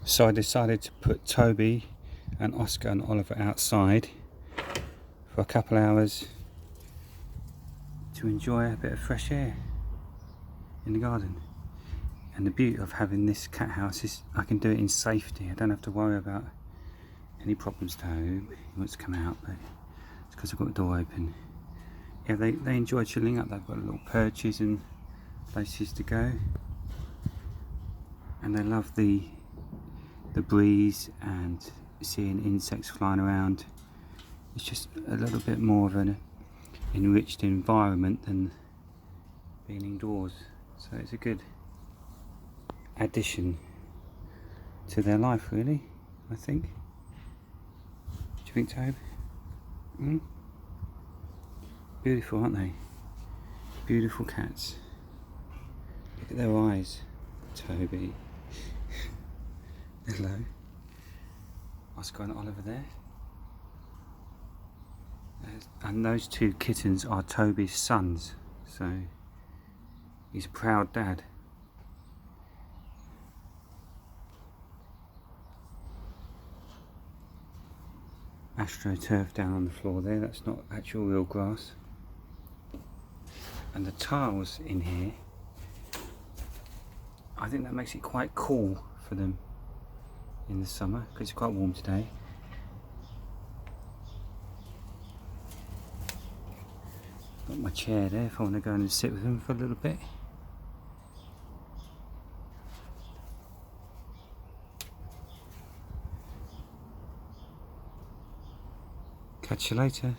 So I decided to put Toby and Oscar and Oliver outside for a couple hours to enjoy a bit of fresh air in the garden. And the beauty of having this cat house is I can do it in safety. I don't have to worry about any problems to home. He wants to come out, but it's because I've got the door open. Yeah, they enjoy chilling up. They've got little perches and places to go, and they love the breeze and seeing insects flying around. It's just a little bit more of an enriched environment than being indoors, so it's a good addition to their life, really, I think. Do you think, Tobe? Beautiful, aren't they? Beautiful cats. Look at their eyes, Toby. Hello. Oscar and Oliver there. And those two kittens are Toby's sons, so he's a proud dad. AstroTurf down on the floor there, that's not actual real grass. And the tiles in here, I think that makes it quite cool for them in the summer, because it's quite warm today. Got my chair there if I want to go and sit with them for a little bit. Catch you later.